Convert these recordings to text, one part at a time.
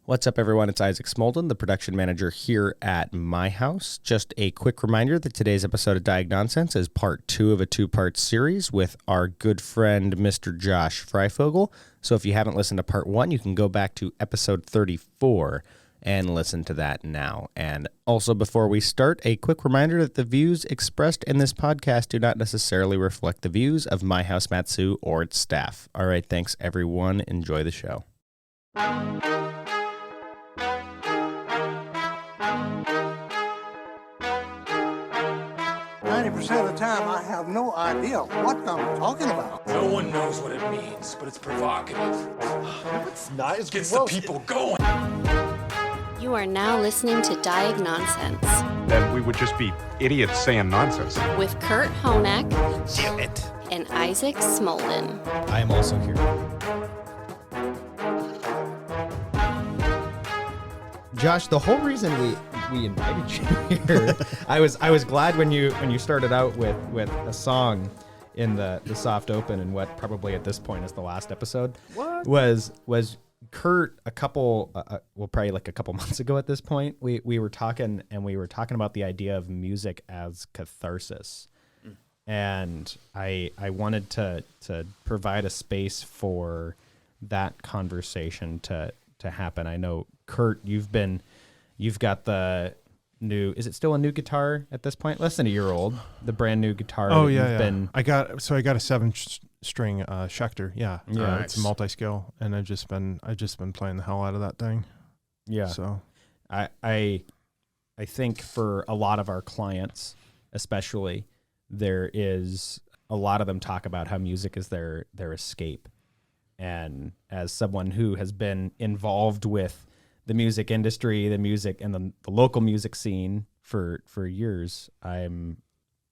What's up, everyone? It's Isaac Smolden, the production manager here at my house. Just a quick reminder that today's episode of Diagnonsense is part 2 of a 2-part series with our good friend, Mr. Josh Fryfogle. So if you haven't listened to part 1, you can go back to episode 34 and listen to that now. And also, before we start, a quick reminder that the views expressed in this podcast do not necessarily reflect the views of My House Matsu or its staff. All right, thanks, everyone. Enjoy the show. 90% of the time, I have no idea what I'm talking about. No one knows what it means, but it's provocative. It's not. It's Gets the people going. You are now listening to Diagnonsense Then we would just be idiots saying nonsense. with Kurt Honak Damn it. and Isaac Smolden. I am also here. Josh, the whole reason we invited you here, I was glad when you started out with a song in the soft open and what probably at this point is the last episode. What? Was Kurt probably like a couple months ago at this point, we were talking about the idea of music as catharsis. And I wanted to provide a space for that conversation to happen. I know, Kurt, you've got the new, is it still a new guitar at this point? Less than a year old, the brand new guitar. Oh yeah. I got a 7-string Schecter. Yeah. Yeah. It's a multi-scale, and I've just been playing the hell out of that thing. Yeah. So I think for a lot of our clients, especially, there is a lot of them talk about how music is their escape. And as someone who has been involved with the music industry, the music and the local music scene for years, I'm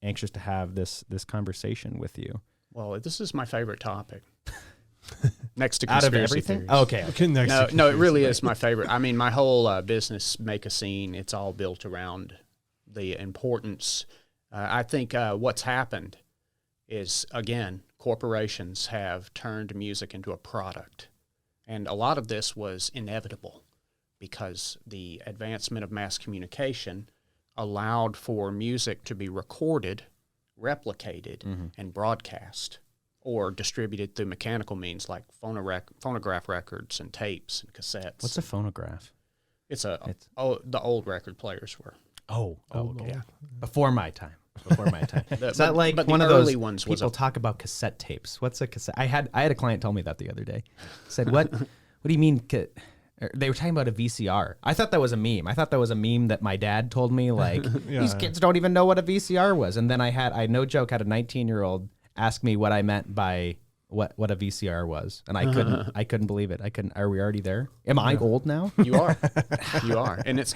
anxious to have this conversation with you. Well, this is my favorite topic. Next to Out of conspiracy everything? theories. Okay. No, it really is my favorite. I mean, my whole business, Make a Scene, it's all built around the importance. I think what's happened is, again, corporations have turned music into a product. And a lot of this was inevitable because the advancement of mass communication allowed for music to be recorded, replicated, and broadcast, or distributed through mechanical means like phonograph records and tapes and cassettes. What's a phonograph? The old record players were. Okay. Yeah. Before my time. Is that like but one the of those early ones was people talk about cassette tapes? What's a cassette? I had a client tell me that the other day. Said, what do you mean? They were talking about a VCR. I thought that was a meme. I thought that was a meme that my dad told me, like, these kids don't even know what a VCR was. And then I no joke, had a 19-year-old ask me what I meant by what a VCR was. And I couldn't believe it. Are we already there? Am I old now? You are. You are. And it's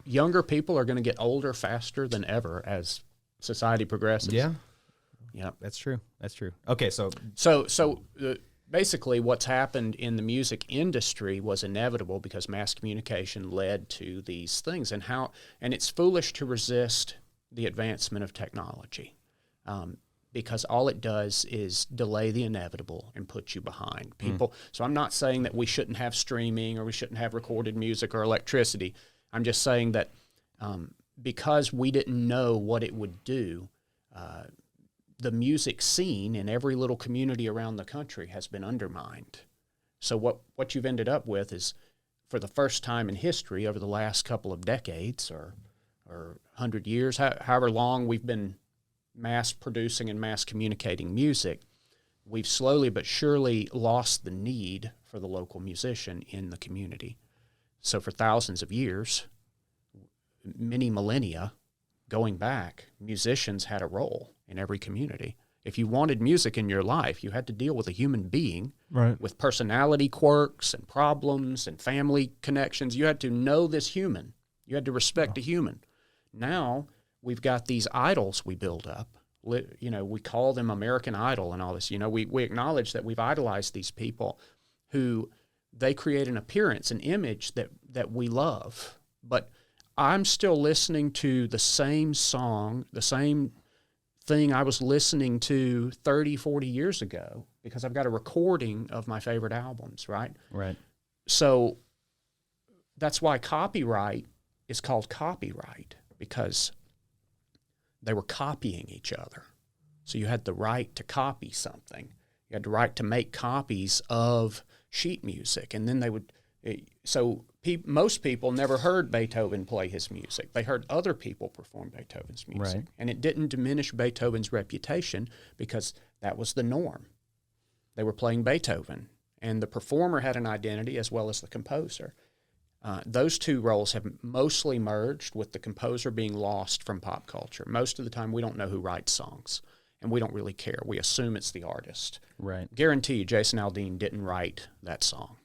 younger people are going to get older faster than ever as society progresses. Yeah. Yeah. That's true. Okay. So basically what's happened in the music industry was inevitable because mass communication led to these things, and it's foolish to resist the advancement of technology, because all it does is delay the inevitable and put you behind people. So I'm not saying that we shouldn't have streaming or we shouldn't have recorded music or electricity. I'm just saying that because we didn't know what it would do, the music scene in every little community around the country has been undermined. So what you've ended up with is, for the first time in history over the last couple of decades or 100 years, however long we've been mass producing and mass communicating music, we've slowly but surely lost the need for the local musician in the community. So for thousands of years, many millennia going back, musicians had a role in every community. If you wanted music in your life, you had to deal with a human being with personality quirks and problems and family connections. You had to know this human. You had to respect a human. Now we've got these idols we build up. We call them American Idol and all this. We acknowledge that we've idolized these people who they create an appearance, an image that we love. But I'm still listening to the same song, the same thing I was listening to 30, 40 years ago because I've got a recording of my favorite albums, right? Right. So that's why copyright is called copyright, because they were copying each other. So you had the right to copy something. You had the right to make copies of sheet music, and then they would. Most people never heard Beethoven play his music. They heard other people perform Beethoven's music, Right. and it didn't diminish Beethoven's reputation because that was the norm. They were playing Beethoven, and the performer had an identity as well as the composer. Those two roles have mostly merged, with the composer being lost from pop culture. Most of the time, we don't know who writes songs, and we don't really care. We assume it's the artist. Right. Guarantee you Jason Aldean didn't write that song,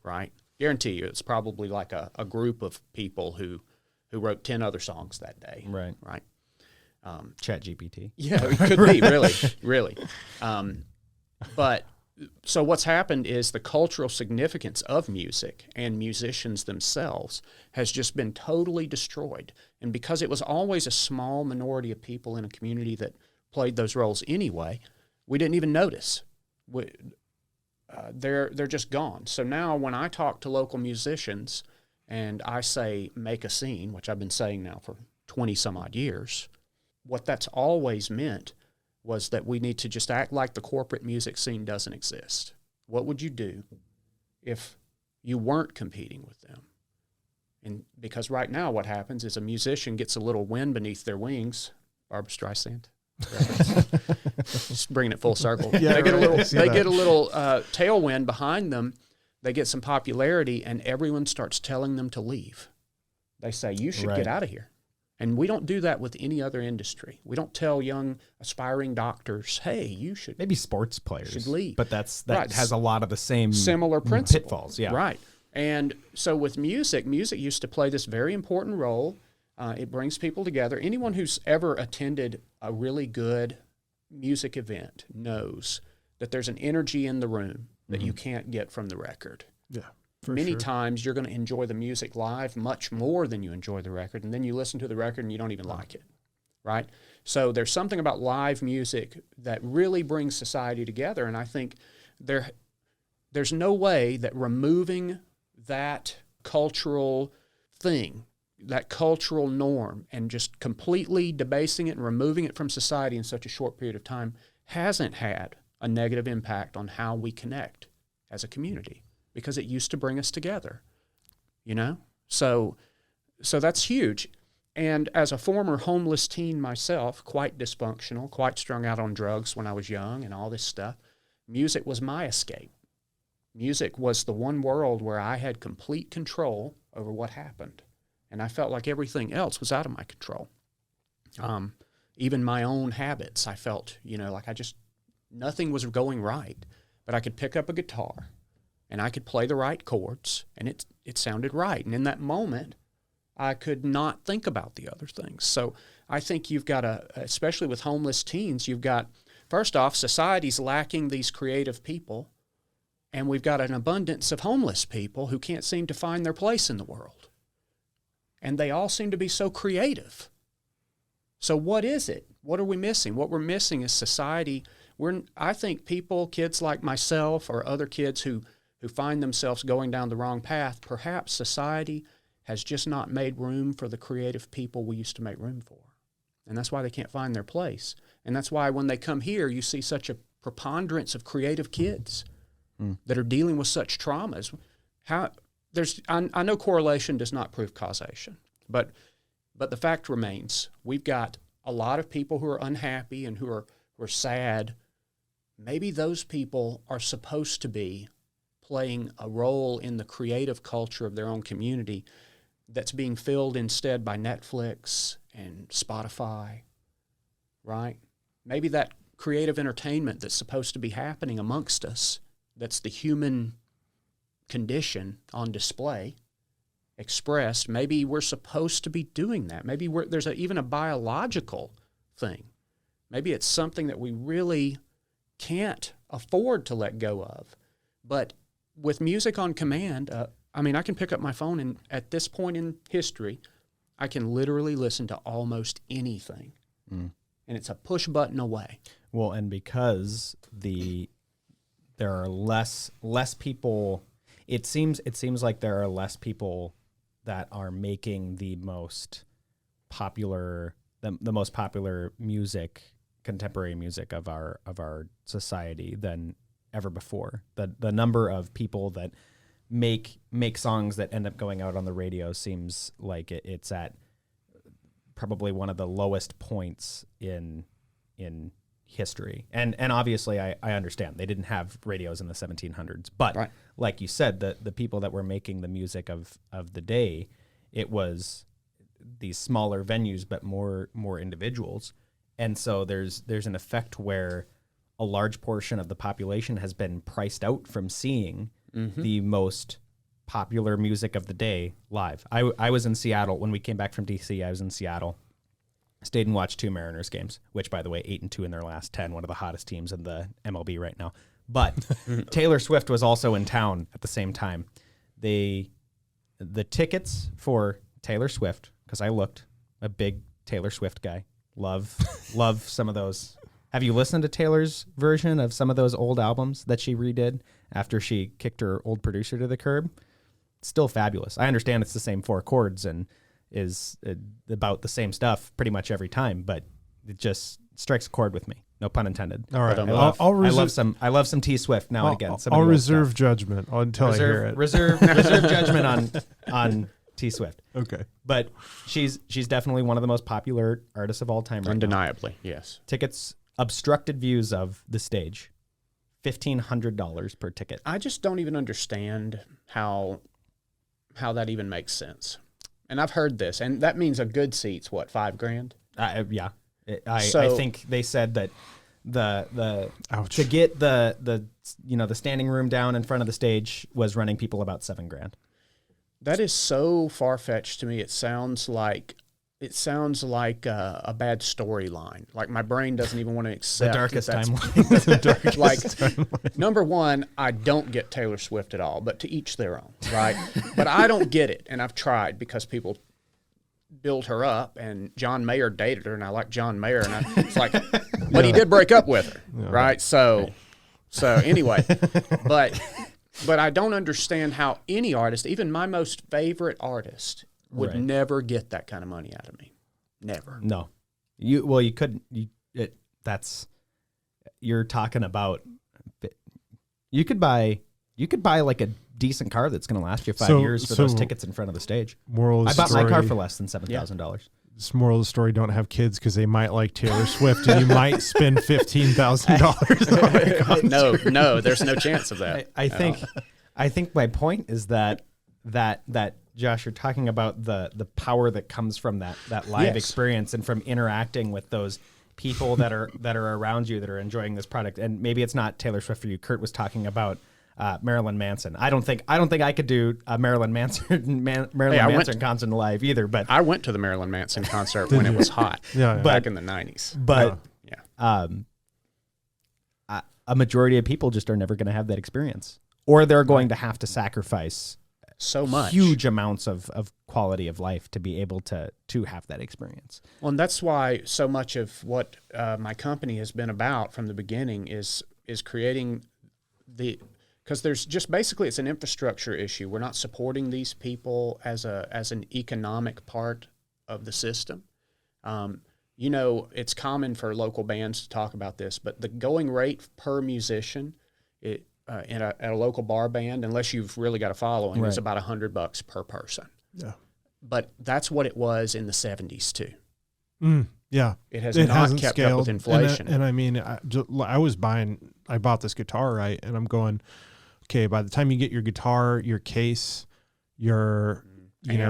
right? Guarantee you it's probably like a group of people who wrote 10 other songs that day. Right. Right. Chat GPT. Yeah, it could be, really, really. But so what's happened is the cultural significance of music and musicians themselves has just been totally destroyed. And because it was always a small minority of people in a community that played those roles anyway, we didn't even notice. They're just gone. So now when I talk to local musicians and I say make a scene, which I've been saying now for 20 some odd years, what that's always meant was that we need to just act like the corporate music scene doesn't exist. What would you do if you weren't competing with them? And because right now what happens is a musician gets a little wind beneath their wings. Barbra Streisand. Just bringing it full circle. Yeah, they get right. a little tailwind behind them. They get some popularity, and everyone starts telling them to leave. They say, you should get out of here. And we don't do that with any other industry. We don't tell young aspiring doctors, hey, you should Maybe sports players should leave. but that Right. has a lot of the same similar principle. pitfalls. Yeah. Right. And so with music used to play this very important role. It brings people together. Anyone who's ever attended a really good music event knows that there's an energy in the room that you can't get from the record. Yeah. Many times you're going to enjoy the music live much more than you enjoy the record, and then you listen to the record and you don't even like it, right? So there's something about live music that really brings society together, and I think there's no way that removing that cultural thing, that cultural norm, and just completely debasing it and removing it from society in such a short period of time hasn't had a negative impact on how we connect as a community, because it used to bring us together, you know? So that's huge. And as a former homeless teen myself, quite dysfunctional, quite strung out on drugs when I was young and all this stuff, music was my escape. Music was the one world where I had complete control over what happened. And I felt like everything else was out of my control. Even my own habits, I felt, like nothing was going right. But I could pick up a guitar and I could play the right chords, and it sounded right. And in that moment, I could not think about the other things. So I think you've got especially with homeless teens, first off, society's lacking these creative people, and we've got an abundance of homeless people who can't seem to find their place in the world. And they all seem to be so creative. So what is it? What are we missing? What we're missing is society. I think kids like myself or other kids who find themselves going down the wrong path, perhaps society has just not made room for the creative people we used to make room for. And that's why they can't find their place. And that's why when they come here, you see such a preponderance of creative kids that are dealing with such traumas. I know correlation does not prove causation, but the fact remains, we've got a lot of people who are unhappy and who are sad. Maybe those people are supposed to be playing a role in the creative culture of their own community that's being filled instead by Netflix and Spotify, right? Maybe that creative entertainment that's supposed to be happening amongst us, that's the human condition on display, expressed, maybe we're supposed to be doing that. Maybe there's even a biological thing. Maybe it's something that we really can't afford to let go of. But with music on command, I can pick up my phone, and at this point in history, I can literally listen to almost anything. And it's a push button away. Well, and because there are less people, it seems like there are less people that are making the most popular most popular music, contemporary music of our society than ever before. The number of people that make songs that end up going out on the radio seems like it's at probably one of the lowest points in history. And obviously I understand they didn't have radios in the 1700s, but right. Like you said, the people that were making the music of the day, it was these smaller venues, but more individuals. And so there's an effect where a large portion of the population has been priced out from seeing the most popular music of the day live. I was in Seattle when we came back from DC. I was in Seattle, stayed and watched 2 Mariners games, which, by the way, 8-2 in their last 10, one of the hottest teams in the MLB right now. But Taylor Swift was also in town at the same time. The tickets for Taylor Swift, because I looked, a big Taylor Swift guy, love some of those. Have you listened to Taylor's version of some of those old albums that she redid after she kicked her old producer to the curb? It's still fabulous. I understand it's the same 4 chords and is about the same stuff pretty much every time, but it just strikes a chord with me. No pun intended. All right, I love some T Swift now and again. I'll reserve judgment until I hear it. Reserve judgment on T Swift. Okay, but she's definitely one of the most popular artists of all time. Right Undeniably, now. Yes. Tickets, obstructed views of the stage, $1,500 per ticket. I just don't even understand how that even makes sense. And I've heard this, and that means a good seat's what, $5,000? Yeah, I think they said that to get the standing room down in front of the stage was running people about $7,000. That is so far-fetched to me. It sounds like a bad storyline. Like my brain doesn't even want to accept the darkest timeline. Like, number one, I don't get Taylor Swift at all, but to each their own, right? But I don't get it, and I've tried because people build her up, and John Mayer dated her, and I like John Mayer, and it's like, but he did break up with her, right? So anyway, but I don't understand how any artist, even my most favorite artist, would never get that kind of money out of me. Never. No. You couldn't. You're talking about. You could buy like a decent car that's going to last you 5 years for those tickets in front of the stage. I bought my car for less than $7,000. This moral of the story: don't have kids because they might like Taylor Swift, and you might spend $15,000. No, there's no chance of that. I think my point is that Josh, you're talking about the power that comes from that live experience and from interacting with those people that are around you that are enjoying this product. And maybe it's not Taylor Swift for you. Kurt was talking about Marilyn Manson. I don't think I could do a Marilyn Manson concert live either. But I went to the Marilyn Manson concert when it was hot, back in the 90s. But a majority of people just are never going to have that experience, or they're going to have to sacrifice so much, huge amounts of quality of life to be able to have that experience. Well, and that's why so much of what my company has been about from the beginning is creating because there's just basically it's an infrastructure issue. We're not supporting these people as an economic part of the system. It's common for local bands to talk about this, but the going rate per musician, at a local bar band, unless you've really got a following, is about $100 per person. Yeah, but that's what it was in the 70s too. Yeah, it not kept scaled up with inflation. And I mean, I bought this guitar, right, and I'm going, okay, by the time you get your guitar, your case, your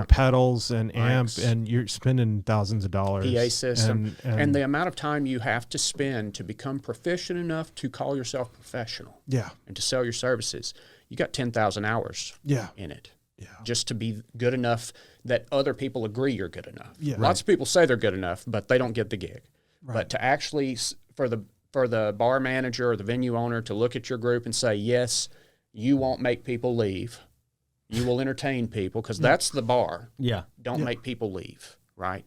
pedals and amp, and you're spending thousands of dollars. PA system. And the amount of time you have to spend to become proficient enough to call yourself professional. Yeah. And to sell your services. You got 10,000 hours in it. Yeah. Just to be good enough that other people agree you're good enough. Yeah. Lots of people say they're good enough, but they don't get the gig. Right. But to actually, for the bar manager or the venue owner to look at your group and say, yes, you won't make people leave. You will entertain people because that's the bar. Yeah. Don't make people leave, right?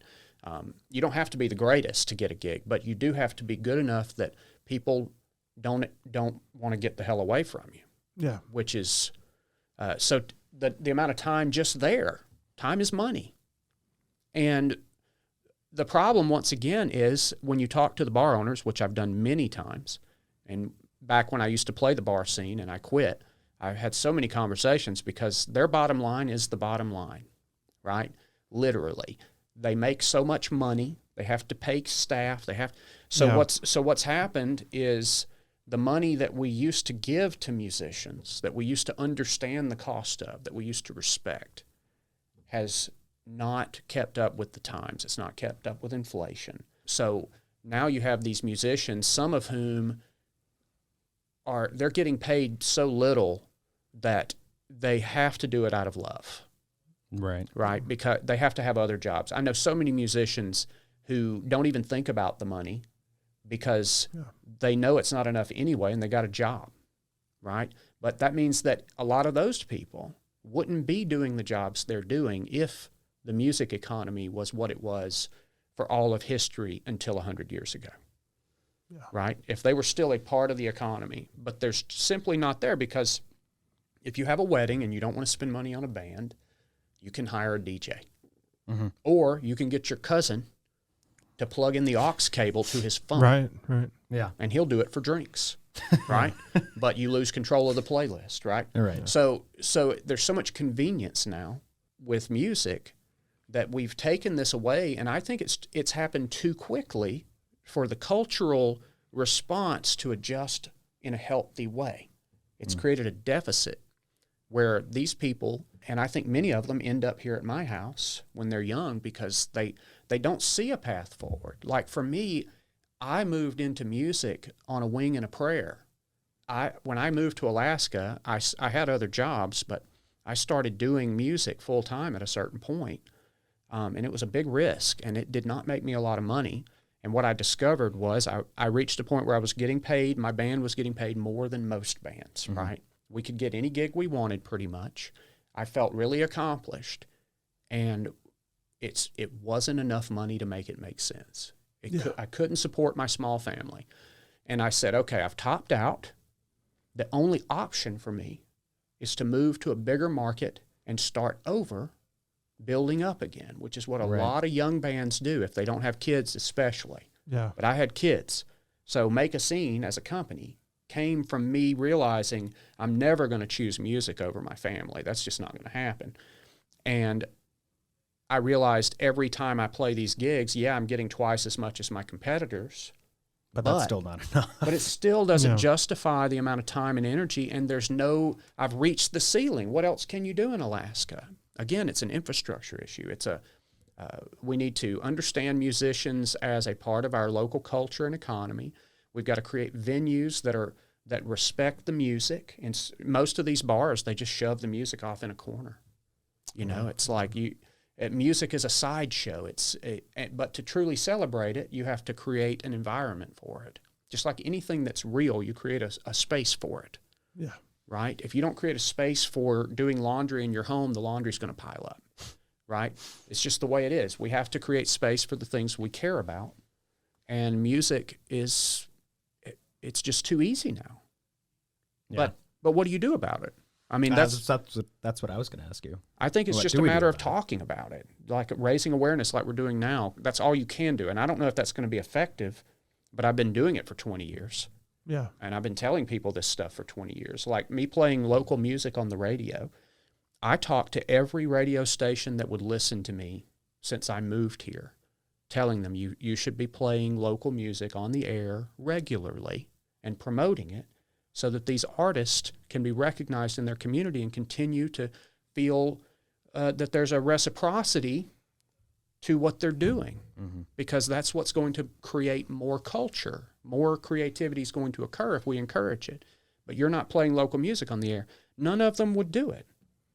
You don't have to be the greatest to get a gig, but you do have to be good enough that people don't want to get the hell away from you. Yeah. Which is so the amount of time just there Time is money. And the problem, once again, is when you talk to the bar owners, which I've done many times, and back when I used to play the bar scene and I quit, I had so many conversations because their bottom line is the bottom line, right? Literally. They make so much money. They have to pay staff. What's happened is the money that we used to give to musicians, that we used to understand the cost of, that we used to respect, has not kept up with the times. It's not kept up with inflation. So now you have these musicians, some of whom they're getting paid so little that they have to do it out of love. Right, because they have to have other jobs. I know so many musicians who don't even think about the money because they know it's not enough anyway, and they got a job, right? But that means that a lot of those people wouldn't be doing the jobs they're doing if the music economy was what it was for all of history until 100 years ago, right? If they were still a part of the economy, but they're simply not there because if you have a wedding and you don't want to spend money on a band, you can hire a DJ. Mm-hmm. Or you can get your cousin to plug in the aux cable to his phone. Right. Yeah. And he'll do it for drinks, right? But you lose control of the playlist, right? Right. So there's so much convenience now with music that we've taken this away, and I think it's happened too quickly for the cultural response to adjust in a healthy way. It's created a deficit where these people, and I think many of them end up here at my house when they're young because they don't see a path forward. Like for me, I moved into music on a wing and a prayer. When I moved to Alaska, I had other jobs, but I started doing music full time at a certain point. And it was a big risk, and it did not make me a lot of money. And what I discovered was I reached a point where I was getting paid, my band was getting paid more than most bands, right? We could get any gig we wanted pretty much. I felt really accomplished, and it wasn't enough money to make it make sense. I couldn't support my small family. And I said, okay, I've topped out. The only option for me is to move to a bigger market and start over, building up again, which is what a lot of young bands do if they don't have kids especially. Yeah. But I had kids. So Make a Scene as a company came from me realizing I'm never going to choose music over my family. That's just not going to happen. And I realized every time I play these gigs, I'm getting twice as much as my competitors. But that's still not enough. But it still doesn't justify the amount of time and energy, and I've reached the ceiling. What else can you do in Alaska? Again, it's an infrastructure issue. We need to understand musicians as a part of our local culture and economy. We've got to create venues that respect the music. And most of these bars, they just shove the music off in a corner. It's like music is a sideshow. But to truly celebrate it, you have to create an environment for it. Just like anything that's real, you create a space for it. Yeah. Right? If you don't create a space for doing laundry in your home, the laundry's going to pile up. Right? It's just the way it is. We have to create space for the things we care about. And music it's just too easy now. Yeah. But what do you do about it? I mean, that's what I was going to ask you. I think it's just a matter of talking about it, like raising awareness like we're doing now. That's all you can do. And I don't know if that's going to be effective, but I've been doing it for 20 years. Yeah. And I've been telling people this stuff for 20 years. Like me playing local music on the radio, I talked to every radio station that would listen to me since I moved here, telling them you should be playing local music on the air regularly and promoting it so that these artists can be recognized in their community and continue to feel that there's a reciprocity to what they're doing, because that's what's going to create more culture. More creativity is going to occur if we encourage it. But you're not playing local music on the air. None of them would do it.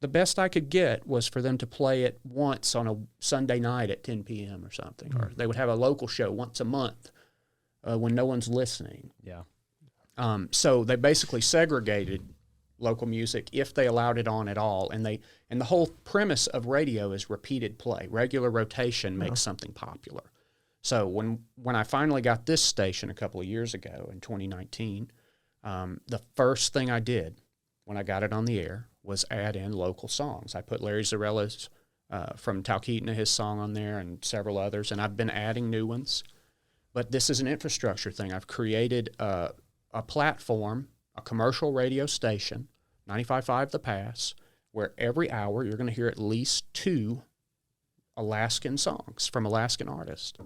The best I could get was for them to play it once on a Sunday night at 10 p.m. or something, or they would have a local show once a month when no one's listening. Yeah. So they basically segregated local music if they allowed it on at all, and the whole premise of radio is repeated play. Regular rotation makes something popular. So when I finally got this station a couple of years ago in 2019, the first thing I did when I got it on the air was add in local songs. I put Larry Zarella's from Talkeetna, his song on there, and several others, and I've been adding new ones. But this is an infrastructure thing. I've created a platform, a commercial radio station, 95.5 The Pass, where every hour you're going to hear at least 2 Alaskan songs from Alaskan artists.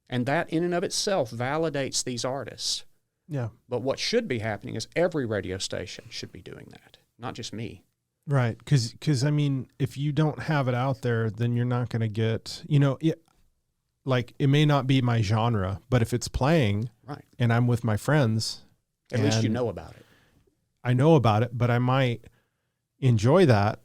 And that in and of itself validates these artists. Yeah. But what should be happening is every radio station should be doing that, not just me. Right. Because I mean, if you don't have it out there, then you're not going to get, like it may not be my genre, but if it's playing Right. and I'm with my friends, At least you and know about it. I know about it, but I might enjoy that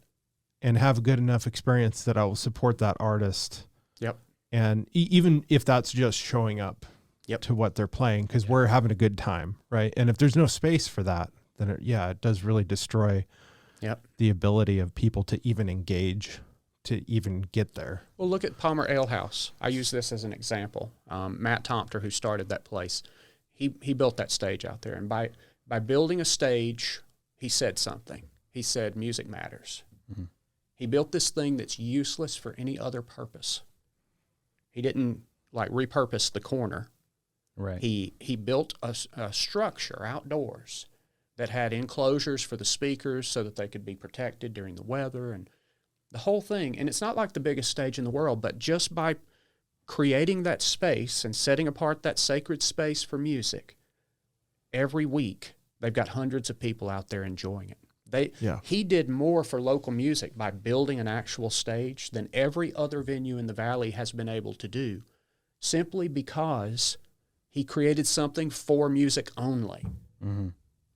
and have a good enough experience that I will support that artist. Yep. And even if that's just showing up Yep. to what they're playing, because we're having a good time, right? And if there's no space for that, then it does really destroy Yep. the ability of people to even engage, to even get there. Well, look at Palmer Ale House. I use this as an example. Matt Tomter, who started that place, he built that stage out there. And by building a stage, he said something. He said, music matters. Mm-hmm. He built this thing that's useless for any other purpose. He didn't like repurpose the corner. Right. He built a structure outdoors that had enclosures for the speakers so that they could be protected during the weather and the whole thing. And it's not like the biggest stage in the world, but just by creating that space and setting apart that sacred space for music, every week they've got hundreds of people out there enjoying it. He did more for local music by building an actual stage than every other venue in the Valley has been able to do, simply because he created something for music only,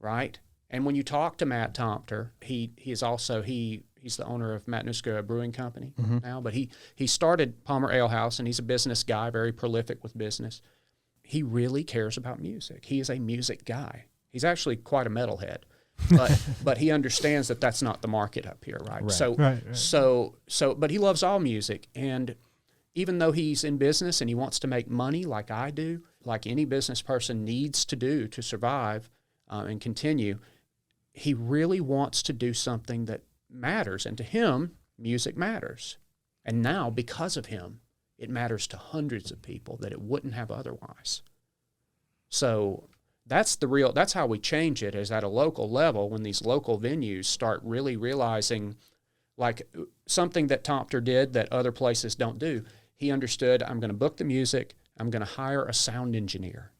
right? And when you talk to Matt Tomter, he's the owner of Matanuska Brewing Company now, but he started Palmer Ale House, and he's a business guy, very prolific with business. He really cares about music. He is a music guy. He's actually quite a metalhead, but he understands that that's not the market up here, right? So, but he loves all music, and even though he's in business and he wants to make money like I do, like any business person needs to do to survive and continue, he really wants to do something that matters. And to him, music matters. And now, because of him, it matters to hundreds of people that it wouldn't have otherwise. So that's how we change it, is at a local level when these local venues start really realizing, like something that Tomter did that other places don't do. He understood, I'm going to book the music, I'm going to hire a sound engineer.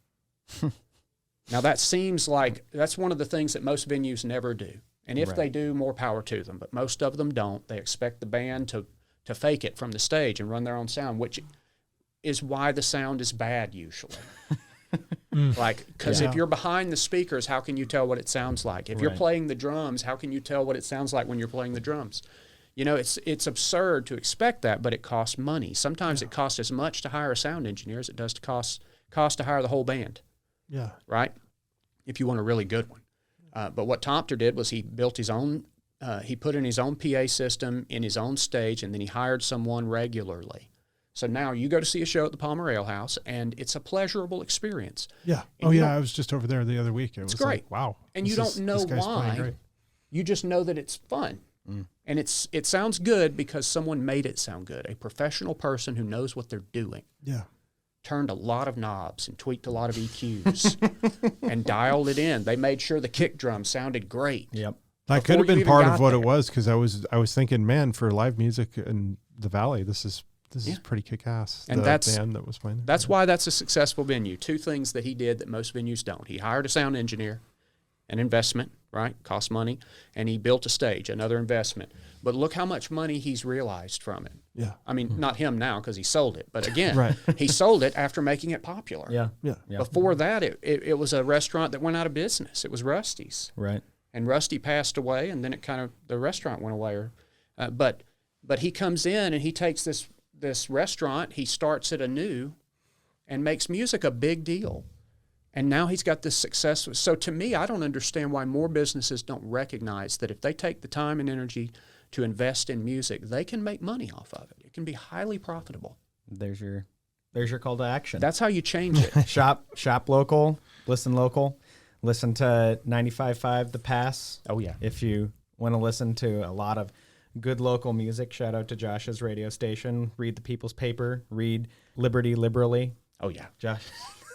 Now that seems like that's one of the things that most venues never do. And if they do, more power to them. But most of them don't. They expect the band to fake it from the stage and run their own sound, which is why the sound is bad usually. Because if you're behind the speakers, how can you tell what it sounds like? If you're playing the drums, how can you tell what it sounds like when you're playing the drums? You know, it's absurd to expect that, but it costs money. Sometimes it costs as much to hire a sound engineer as it does to cost to hire the whole band. Yeah. Right? If you want a really good one. But what Tomter did was he built his own, he put in his own PA system in his own stage, and then he hired someone regularly. So now you go to see a show at the Palmer Ale House, and it's a pleasurable experience. Yeah. And I was just over there the other week. It was great. Like, wow. And you don't know why. You just know that it's fun. And it sounds good because someone made it sound good. A professional person who knows what they're doing. Yeah. Turned a lot of knobs and tweaked a lot of EQs and dialed it in. They made sure the kick drum sounded great. Yep. That could have been part of what it was, because I was thinking, man, for live music in the Valley, this is pretty kick-ass. And that's band that was playing. That's why that's a successful venue. Two things that he did that most venues don't. He hired a sound engineer, an investment, right? Cost money. And he built a stage, another investment. But look how much money he's realized from it. Yeah. I mean, not him now because he sold it. But again, he sold it after making it popular. Yeah. Before that, it was a restaurant that went out of business. It was Rusty's. Right. And Rusty passed away, and then the restaurant went away. But he comes in and he takes this restaurant, he starts it anew and makes music a big deal. And now he's got this success. So to me, I don't understand why more businesses don't recognize that if they take the time and energy to invest in music, they can make money off of it. It can be highly profitable. There's your call to action. That's how you change it. Shop local, listen to 95.5 The Pass. Oh yeah. If you want to listen to a lot of good local music. Shout out to Josh's radio station. Read the People's Paper. Read Liberty Liberally. Oh yeah, Josh,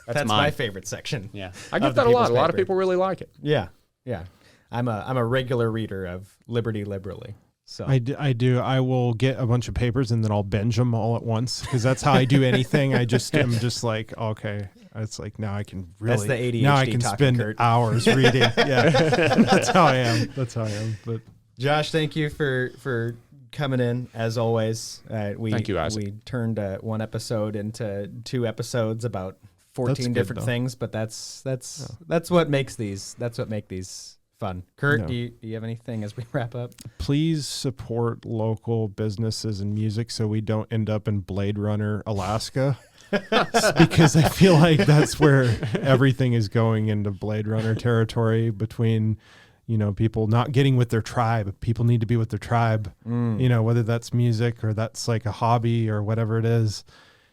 That's my mine. favorite section. yeah. I of get the that a lot. People's A lot of Paper. people really like it. Yeah, yeah. I'm a regular reader of Liberty Liberally. So I do. I will get a bunch of papers and then I'll binge them all at once because that's how I do anything. I'm just like, okay, it's like now I can really. That's the ADHD now I can talking, spend Kurt. hours reading. Yeah, that's how I am. That's how I am. But Josh, thank you for coming in as always. Thank you, Isaac. We turned one episode into 2 episodes about 14 That's good, different though. things, but that's what makes these. That's what make these fun. Kurt, Yeah. do you have anything as we wrap up? please support local businesses and music so we don't end up in Blade Runner, Alaska. Because I feel like that's where everything is going into Blade Runner territory between, people not getting with their tribe. People need to be with their tribe, whether that's music or that's like a hobby or whatever it is.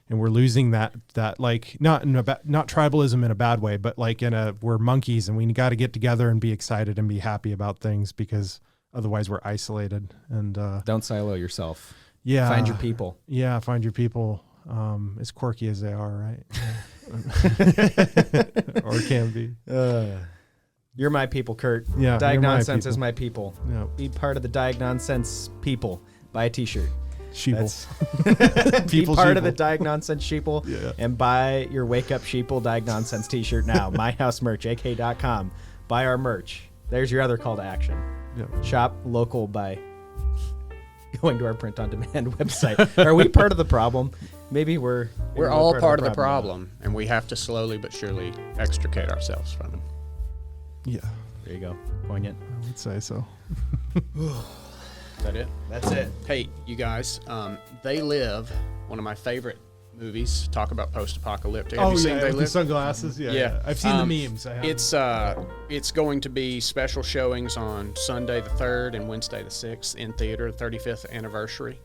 And we're losing that like not tribalism in a bad way, but like we're monkeys and we got to get together and be excited and be happy about things because otherwise we're isolated. And Don't silo yourself. yeah, Find your people. Yeah, find your people. As quirky as they are, right? Or can be. You're my people, Kurt. Yeah, you're my Diagnonsense is people. my people. Yeah. Be part of the Diagnonsense people. Buy a T-shirt. Sheeple. Be People part of the sheeple. Diagnonsense sheeple Yeah. and buy your Wake Up Sheeple Diagnonsense T-shirt now. myhousemerch.ak.com. Buy our merch. There's your other call to action. Yeah. Shop local by going to our print-on-demand website. Are we part of the problem? Maybe we're all part of the problem, and we have to slowly but surely extricate ourselves from it. Yeah, There you go. Poignant. I would say so. Is that it? That's it. Hey, you guys, They Live, one of my favorite movies. Talk about post-apocalyptic. Have you seen They with the Live? sunglasses. Yeah, Yeah. I've seen the memes. I haven't. It's going to be special showings on Sunday the 3rd and Wednesday the 6th in theater, 35th anniversary.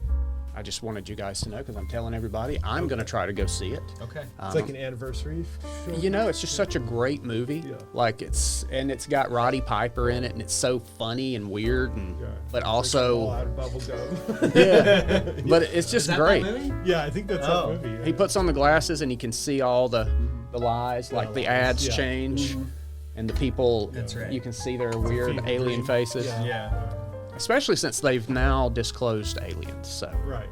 I just wanted you guys to know because I'm telling everybody I'm going to try to go see it. Okay. It's like an anniversary show. It's just such a great movie. Yeah. Like it's got Roddy Piper in it, and it's so funny and weird, and but all also out of bubble gum. yeah, but it's just great. Yeah, I think that's Oh. that movie. Yeah. He puts on the glasses and he can see all the lies, like the ads Yeah. change, and the people. That's right. You can see their weird alien faces, Yeah. especially since they've now disclosed aliens. So Right.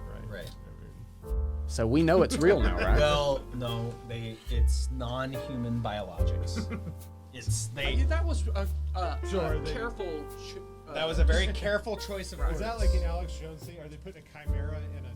so we know it's real now, right? Well, no, it's non-human biologics. That was a Sure, they- careful. That was a very careful choice of words. Is that like an Alex Jones thing? Are they putting a chimera in a